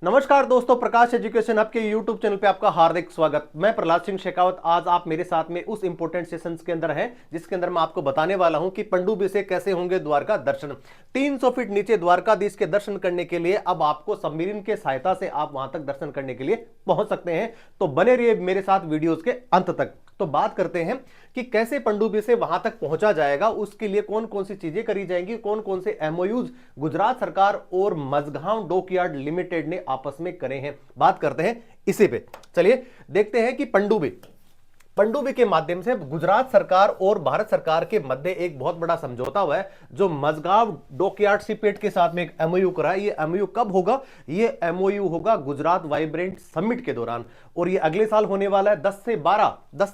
नमस्कार दोस्तों, प्रकाश education hub के यूट्यूब चैनल पे आपका हार्दिक स्वागत। मैं प्रहलाद सिंह शेखावत। आज आप मेरे साथ में उस इंपॉर्टेंट सेशंस के अंदर हैं जिसके अंदर मैं आपको बताने वाला हूं कि पनडुब्बी से कैसे होंगे द्वारका दर्शन। 300 फीट नीचे द्वारकाधीश के दर्शन करने के लिए अब आपको सबमरीन के सहायता से आप वहां तक दर्शन करने के लिए पहुंच सकते हैं। तो बने रहिए मेरे साथ वीडियोस के अंत तक। तो बात करते हैं कि कैसे पनडुब्बी से वहां तक पहुंचा जाएगा, उसके लिए कौन कौन सी चीजें करी जाएंगी, कौन कौन से एमओयूज गुजरात सरकार और मझगांव डॉकयार्ड लिमिटेड ने आपस में करे हैं। बात करते हैं इसी पे। चलिए देखते हैं कि पनडुब्बी के माध्यम से गुजरात सरकार और भारत सरकार के मध्य एक बहुत बड़ा समझौता हुआ है, जो मझगांव डॉकयार्ड शिपयार्ड के साथ में एक एमओयू करा है। ये एमओयू कब होगा? ये एमओयू होगा गुजरात वाइब्रेंट समिट के दौरान, और ये अगले साल होने वाला है। 10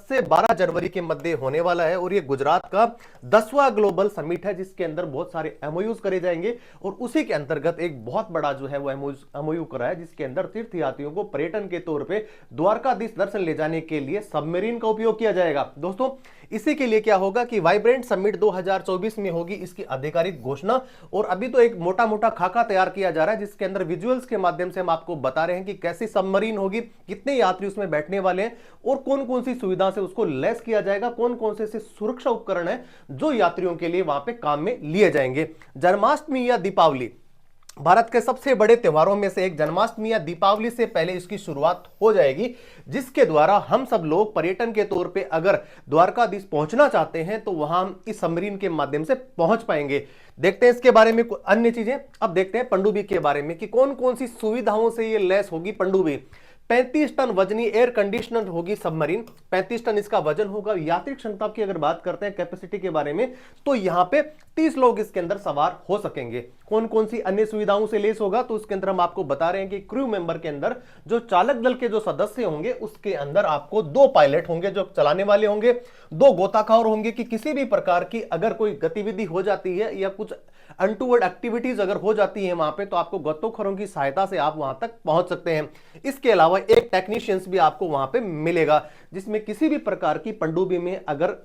से 12 जनवरी के मध्य होने वाला है, और ये गुजरात का 10वां ग्लोबल समिट है जिसके अंदर बहुत सारे एमओयूज करे जाएंगे। और उसी के अंतर्गत एक बहुत बड़ा जो है वो एमओयू करा है जिसके अंदर तीर्थयात्रियों को पर्यटन के तौर पर द्वारकाधीश दर्शन ले जाने के लिए सबमरीन का उपयोग किया जाएगा। दोस्तों, इसी के लिए क्या होगा कि वाइब्रेंट समिट 2024 में होगी इसकी आधिकारिक घोषणा। और अभी तो एक मोटा मोटा खाका तैयार किया जा रहा है जिसके अंदर विजुअल्स के माध्यम से हम आपको बता रहे हैं कि कैसी सबमरीन होगी, कितने यात्री उसमें बैठने वाले हैं और कौन कौन सी सुविधा से उसको लैस किया जाएगा, कौन कौन से सुरक्षा उपकरण है जो यात्रियों के लिए वहां पे काम में लिए जाएंगे। जन्माष्टमी या दीपावली, भारत के सबसे बड़े त्योहारों में से एक जन्माष्टमी या दीपावली से पहले इसकी शुरुआत हो जाएगी, जिसके द्वारा हम सब लोग पर्यटन के तौर पे अगर द्वारकाधीश पहुंचना चाहते हैं तो वहां हम इस सबमरीन के माध्यम से पहुंच पाएंगे। देखते हैं इसके बारे में अन्य चीजें। अब देखते हैं पनडुब्बी के बारे में कि कौन कौन सी सुविधाओं से ये लैस होगी पनडुब्बी। 35 टन वजनी एयर कंडीशनर होगी सबमरीन। 35 टन इसका वजन होगा। यात्री क्षमता की अगर बात करते हैं कैपेसिटी के बारे में, तो यहां पे 30 लोग इसके अंदर सवार हो सकेंगे। कौन कौन सी अन्य सुविधाओं से लेस होगा, तो उसके अंदर हम आपको बता रहे हैं कि क्रू मेंबर के अंदर जो चालक दल के जो सदस्य होंगे उसके अंदर आपको 2 पायलट होंगे जो चलाने वाले होंगे, 2 गोताखोर होंगे कि किसी भी प्रकार की अगर कोई गतिविधि हो जाती है या कुछ अनटूवर्ड एक्टिविटीज अगर हो जाती है वहां पे, तो आपको गोताखोरों की सहायता से आप वहां तक पहुंच सकते हैं। इसके अलावा एक टेक्नीशियंस भी आपको वहां पे मिलेगा, जिसमें किसी भी प्रकार की पनडुब्बी में अगर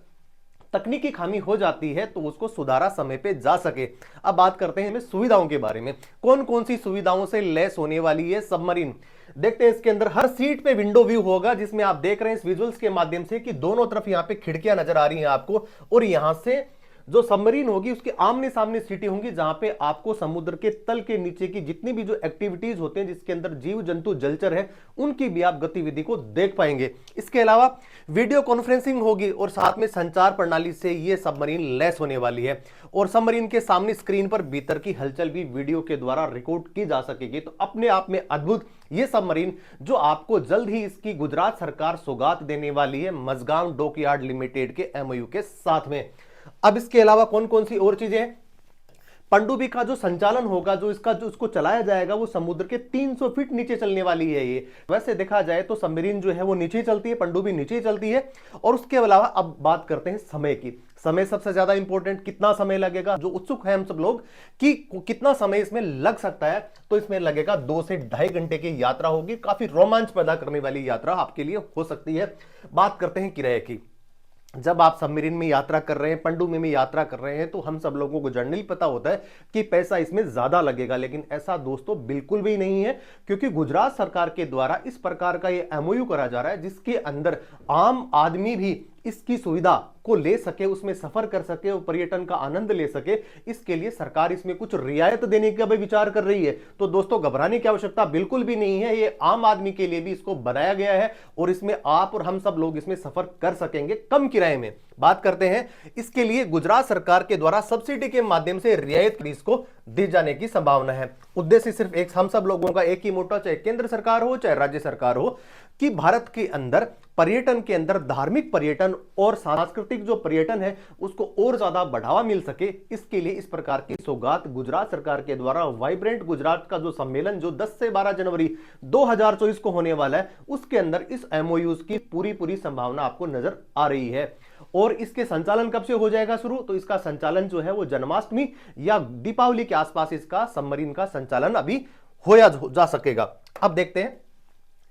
तकनीकी खामी हो जाती है तो उसको सुधारा समय पे जा सके। अब बात करते हैं सुविधाओं के बारे में, कौन कौन सी सुविधाओं से लैस होने वाली है सबमरीन। देखते हैं इसके अंदर हर सीट पे विंडो व्यू होगा, जिसमें आप देख रहे हैं इस विजुअल्स के माध्यम से कि दोनों तरफ यहां पे खिड़कियां नजर आ रही हैं आपको, और यहां से जो सबमरीन होगी उसके आमने सामने सीटें होंगी जहां पे आपको समुद्र के तल के नीचे की जितनी भी जो एक्टिविटीज होते हैं जिसके अंदर जीव जंतु जलचर है उनकी भी आप गतिविधि को देख पाएंगे। इसके अलावा वीडियो कॉन्फ्रेंसिंग होगी और साथ में संचार प्रणाली से यह सबमरीन लैस होने वाली है, और सबमरीन के सामने स्क्रीन पर भीतर की हलचल भी वीडियो के द्वारा रिकॉर्ड की जा सकेगी। तो अपने आप में अद्भुत ये सबमरीन जो आपको जल्द ही इसकी गुजरात सरकार सौगात देने वाली है मझगांव डॉकयार्ड लिमिटेड के एमओयू के साथ में। अब इसके अलावा कौन कौन सी और चीजें हैं? पनडुब्बी का जो संचालन होगा, जो उसको चलाया जाएगा, वो समुद्र के 300 फीट नीचे चलने वाली है। ये वैसे देखा जाए तो सबमरीन जो है वो नीचे चलती है, पनडुब्बी नीचे चलती है। और उसके अलावा अब बात करते हैं समय की। समय सबसे ज्यादा इंपॉर्टेंट, कितना समय लगेगा, जो उत्सुक है हम सब लोग कि कितना समय इसमें लग सकता है, तो इसमें लगेगा 2 से 2.5 घंटे की यात्रा होगी। काफी रोमांच पैदा करने वाली यात्रा आपके लिए हो सकती है। बात करते हैं किराए की। जब आप सबमरीन में यात्रा कर रहे हैं, पनडुब्बी में यात्रा कर रहे हैं, तो हम सब लोगों को जनरली पता होता है कि पैसा इसमें ज्यादा लगेगा, लेकिन ऐसा दोस्तों बिल्कुल भी नहीं है, क्योंकि गुजरात सरकार के द्वारा इस प्रकार का ये एमओयू करा जा रहा है जिसके अंदर आम आदमी भी इसकी सुविधा को ले सके, उसमें सफर कर सके और पर्यटन का आनंद ले सके। इसके लिए सरकार इसमें कुछ रियायत देने का भी विचार कर रही है। तो दोस्तों, घबराने की आवश्यकता बिल्कुल भी नहीं है। ये आम आदमी के लिए भी इसको बनाया गया है और इसमें आप और हम सब लोग इसमें सफर कर सकेंगे कम किराए में। बात करते हैं इसके लिए गुजरात सरकार के द्वारा सब्सिडी के माध्यम से रियायत इसको दी जाने की संभावना है। उद्देश्य सिर्फ एक, हम सब लोगों का एक ही मोटा, चाहे केंद्र सरकार हो चाहे राज्य सरकार हो, कि भारत के अंदर पर्यटन के अंदर धार्मिक पर्यटन और सांस्कृतिक जो पर्यटन है उसको और ज्यादा बढ़ावा मिल सके। इसके लिए इस प्रकार की सौगात गुजरात सरकार के द्वारा वाइब्रेंट गुजरात का जो सम्मेलन जो 10 से 12 जनवरी 2024 को होने वाला है, उसके अंदर इस एमओयूज की पूरी संभावना आपको नजर आ रही है। और इसके संचालन कब से हो जाएगा शुरू? तो इसका संचालन जो है वो जन्माष्टमी या दीपावली के आसपास इसका सबमरीन का संचालन अभी होया जा सकेगा। अब देखते हैं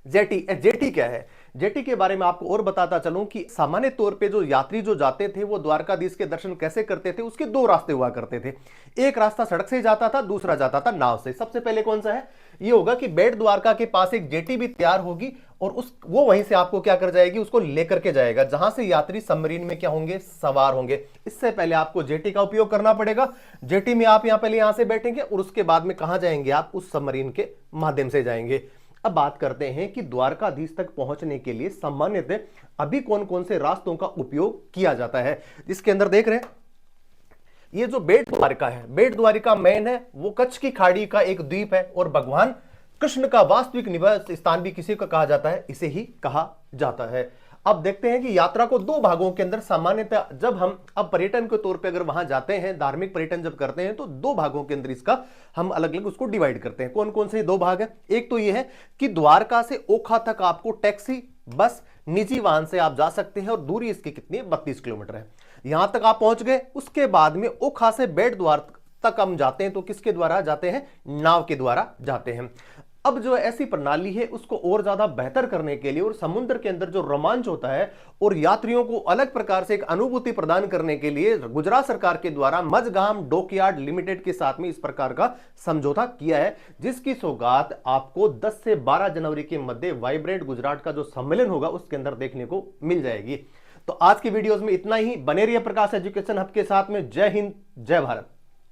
जेटी क्या है। जेटी के बारे में आपको और बताता चलूं कि सामान्य तौर पे जो यात्री जो जाते थे वो द्वारकाधीश के दर्शन कैसे करते थे, उसके दो रास्ते हुआ करते थे। एक रास्ता सड़क से जाता था, दूसरा जाता था नाव से। सबसे पहले कौन सा है, ये होगा कि बेट द्वारका के पास एक जेटी भी तैयार होगी और वो वहीं से आपको क्या कर जाएगी, उसको लेकर के जाएगा, जहां से यात्री सबमरीन में क्या होंगे, सवार होंगे। इससे पहले आपको जेटी का उपयोग करना पड़ेगा। जेटी में आप यहां पहले यहां से बैठेंगे और उसके बाद में कहां जाएंगे, आप उस सबमरीन के माध्यम से जाएंगे। अब बात करते हैं कि द्वारकाधीश तक पहुंचने के लिए सामान्यतः अभी कौन कौन से रास्तों का उपयोग किया जाता है। इसके अंदर देख रहे हैं, ये जो बेट द्वारिका है, बेट द्वारिका मेन है, वो कच्छ की खाड़ी का एक द्वीप है और भगवान कृष्ण का वास्तविक निवास स्थान भी किसी का कहा जाता है, इसे ही कहा जाता है। अब देखते हैं कि यात्रा को दो भागों के अंदर सामान्यतः जब हम अब पर्यटन के तौर पे अगर वहां जाते हैं, धार्मिक पर्यटन जब करते हैं, तो दो भागों के अंदर इसका हम अलग अलग उसको डिवाइड करते हैं। कौन कौन से दो भाग है, एक तो ये है कि द्वारका से ओखा तक आपको टैक्सी, बस, निजी वाहन से आप जा सकते हैं और दूरी इसकी कितनी है, 32 किलोमीटर है। यहां तक आप पहुंच गए, उसके बाद में ओखा से बेट द्वार तक हम जाते हैं तो किसके द्वारा जाते हैं, नाव के द्वारा जाते हैं। अब जो ऐसी प्रणाली है उसको और ज्यादा बेहतर करने के लिए और समुद्र के अंदर जो रोमांच होता है और यात्रियों को अलग प्रकार से एक अनुभूति प्रदान करने के लिए गुजरात सरकार के द्वारा मझगाम डॉकयार्ड लिमिटेड के साथ में इस प्रकार का समझौता किया है, जिसकी सौगात आपको 10 से 12 जनवरी के मध्य वाइब्रेंट गुजरात का जो सम्मेलन होगा उसके अंदर देखने को मिल जाएगी। तो आज की वीडियोस में इतना ही। बने रहिए प्रकाश एजुकेशन हब के साथ में। जय हिंद, जय भारत।